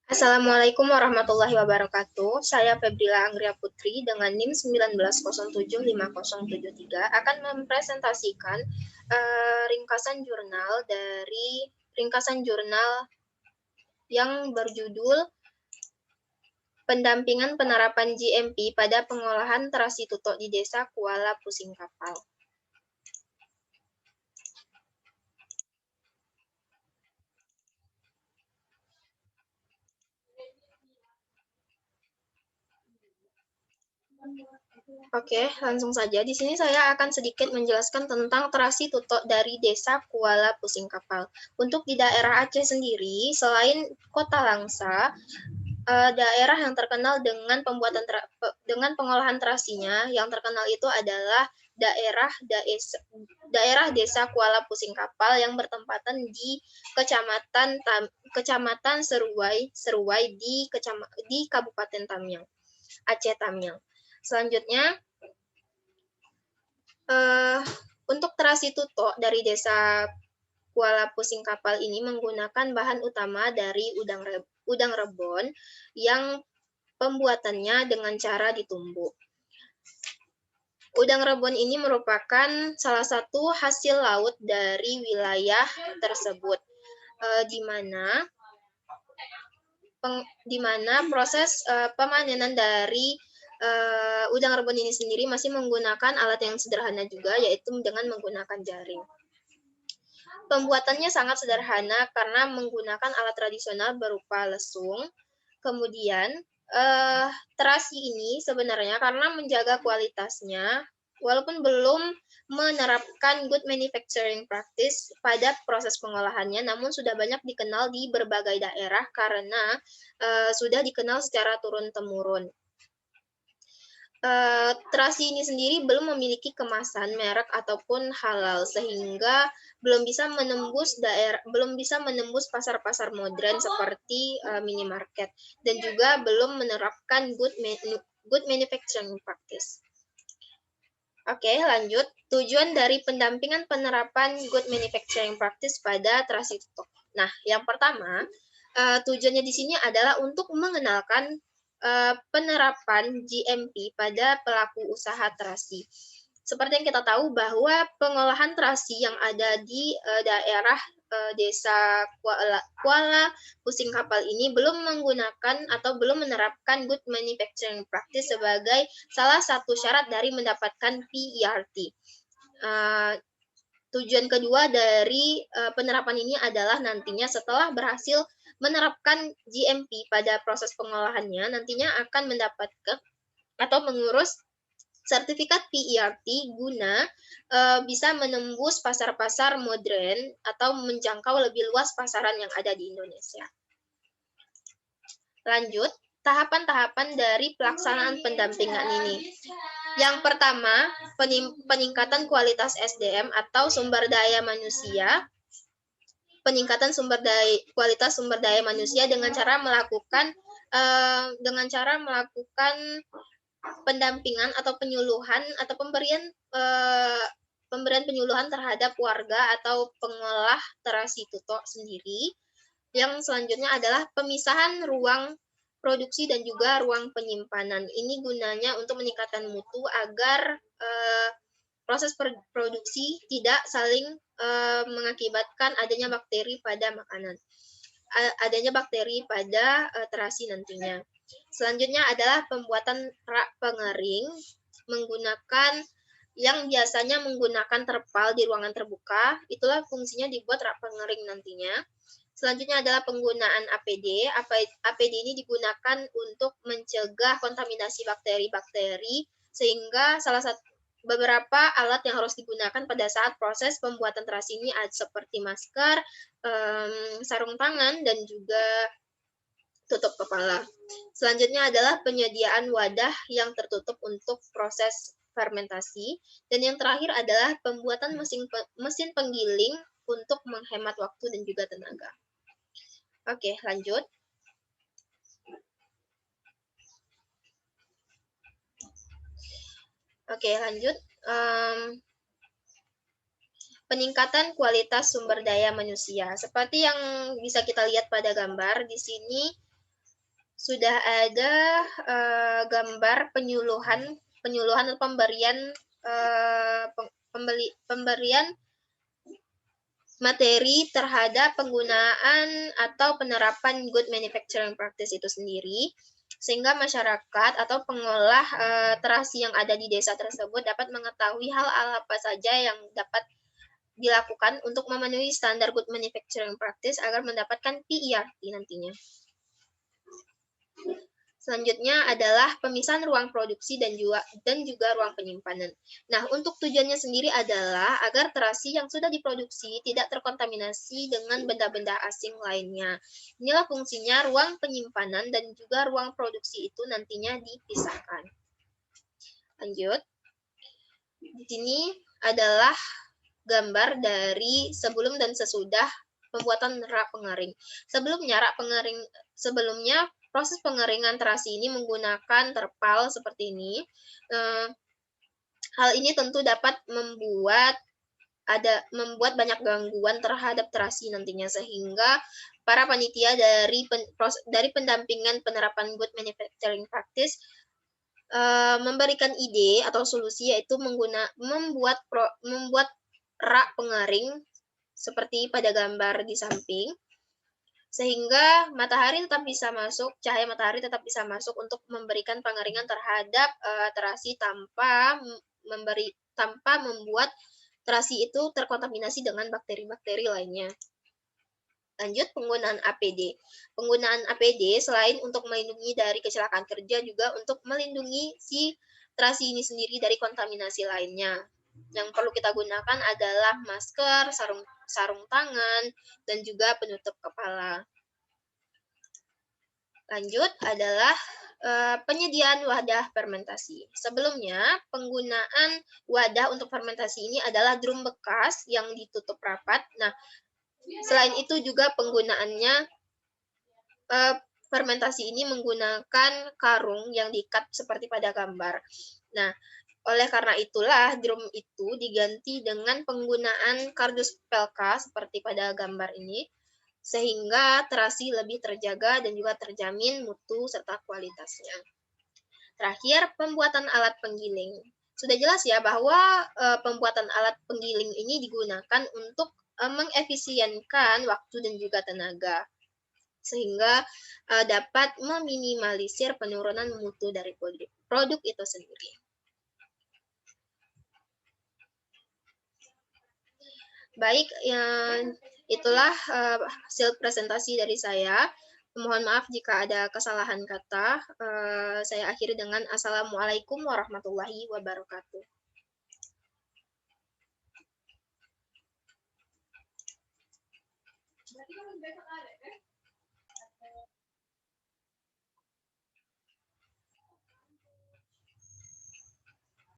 Assalamualaikum warahmatullahi wabarakatuh. Saya Febrila Anggria Putri dengan NIM 1907573 akan mempresentasikan ringkasan jurnal yang berjudul Pendampingan Penerapan GMP pada Pengolahan Terasi Tutok di Desa Kuala Pusing Kapal. Oke, langsung saja. Di sini saya akan sedikit menjelaskan tentang terasi tutok dari Desa Kuala Pusing Kapal. Untuk di daerah Aceh sendiri, selain Kota Langsa, daerah yang terkenal dengan pengolahan terasinya, yang terkenal itu adalah daerah Desa Kuala Pusing Kapal yang bertempatan di Kecamatan Seruai di Kabupaten Tamiang, Aceh Tamiang. Selanjutnya, untuk terasi tutok dari Desa Kuala Pusing Kapal ini menggunakan bahan utama dari udang rebon yang pembuatannya dengan cara ditumbuk. Udang rebon ini merupakan salah satu hasil laut dari wilayah tersebut, di mana proses pemanenan dari udang rebon ini sendiri masih menggunakan alat yang sederhana juga, yaitu dengan menggunakan jaring. Pembuatannya sangat sederhana karena menggunakan alat tradisional berupa lesung. Kemudian, terasi ini sebenarnya karena menjaga kualitasnya, walaupun belum menerapkan good manufacturing practice pada proses pengolahannya, namun sudah banyak dikenal di berbagai daerah karena sudah dikenal secara turun-temurun. Terasi ini sendiri belum memiliki kemasan merek ataupun halal, sehingga belum bisa menembus pasar-pasar modern seperti minimarket, dan juga belum menerapkan good manufacturing practice. Oke, lanjut. Tujuan dari pendampingan penerapan good manufacturing practice pada terasi tutok. Nah, yang pertama, tujuannya di sini adalah untuk mengenalkan penerapan GMP pada pelaku usaha terasi. Seperti yang kita tahu bahwa pengolahan terasi yang ada di daerah Desa Kuala Pusing Kapal ini belum menggunakan atau belum menerapkan good manufacturing practice sebagai salah satu syarat dari mendapatkan PERT. Tujuan kedua dari penerapan ini adalah nantinya setelah berhasil menerapkan GMP pada proses pengolahannya, nantinya akan mendapatkan atau mengurus sertifikat PERT guna bisa menembus pasar-pasar modern atau menjangkau lebih luas pasaran yang ada di Indonesia. Lanjut, tahapan-tahapan dari pelaksanaan pendampingan ini. Yang pertama, peningkatan kualitas SDM atau sumber daya manusia. Peningkatan kualitas sumber daya manusia dengan cara melakukan pendampingan atau penyuluhan atau pemberian penyuluhan terhadap warga atau pengolah terasi tutok sendiri. Yang selanjutnya adalah pemisahan ruang produksi dan juga ruang penyimpanan. Ini gunanya untuk meningkatkan mutu agar proses produksi tidak saling mengakibatkan adanya bakteri pada makanan, adanya bakteri pada terasi nantinya. Selanjutnya adalah pembuatan rak pengering yang biasanya menggunakan terpal di ruangan terbuka. Itulah fungsinya dibuat rak pengering nantinya. Selanjutnya adalah penggunaan APD. APD ini digunakan untuk mencegah kontaminasi bakteri-bakteri, sehingga beberapa alat yang harus digunakan pada saat proses pembuatan terasi ini seperti masker, sarung tangan, dan juga tutup kepala. Selanjutnya adalah penyediaan wadah yang tertutup untuk proses fermentasi. Dan yang terakhir adalah pembuatan mesin penggiling untuk menghemat waktu dan juga tenaga. Oke, lanjut. Oke, lanjut. Peningkatan kualitas sumber daya manusia. Seperti yang bisa kita lihat pada gambar di sini, sudah ada gambar penyuluhan atau pemberian materi terhadap penggunaan atau penerapan good manufacturing practice itu sendiri, sehingga masyarakat atau pengolah terasi yang ada di desa tersebut dapat mengetahui hal apa saja yang dapat dilakukan untuk memenuhi standar good manufacturing practice agar mendapatkan PERT nantinya. Selanjutnya adalah pemisahan ruang produksi dan juga ruang penyimpanan. Nah, untuk tujuannya sendiri adalah agar terasi yang sudah diproduksi tidak terkontaminasi dengan benda-benda asing lainnya. Inilah fungsinya ruang penyimpanan dan juga ruang produksi itu nantinya dipisahkan. Lanjut. Di sini adalah gambar dari sebelum dan sesudah pembuatan rak pengering. Sebelumnya proses pengeringan terasi ini menggunakan terpal seperti ini. Hal ini tentu dapat membuat banyak gangguan terhadap terasi nantinya, sehingga para panitia dari pendampingan penerapan good manufacturing practice memberikan ide atau solusi, yaitu membuat rak pengering seperti pada gambar di samping, sehingga cahaya matahari tetap bisa masuk untuk memberikan pengeringan terhadap terasi tanpa membuat terasi itu terkontaminasi dengan bakteri-bakteri lainnya. Lanjut, penggunaan APD. Penggunaan APD selain untuk melindungi dari kecelakaan kerja, juga untuk melindungi si terasi ini sendiri dari kontaminasi lainnya. Yang perlu kita gunakan adalah masker, sarung tangan, dan juga penutup kepala. Lanjut adalah penyediaan wadah fermentasi. Sebelumnya, penggunaan wadah untuk fermentasi ini adalah drum bekas yang ditutup rapat. Nah, selain itu juga penggunaannya fermentasi ini menggunakan karung yang diikat seperti pada gambar. Nah, oleh karena itulah drum itu diganti dengan penggunaan kardus pelka seperti pada gambar ini, sehingga terasi lebih terjaga dan juga terjamin mutu serta kualitasnya. Terakhir, pembuatan alat penggiling. Sudah jelas ya bahwa pembuatan alat penggiling ini digunakan untuk mengefisienkan waktu dan juga tenaga, sehingga dapat meminimalisir penurunan mutu dari produk itu sendiri. Baik, itulah hasil presentasi dari saya. Mohon maaf jika ada kesalahan kata. Saya akhiri dengan Assalamualaikum warahmatullahi wabarakatuh.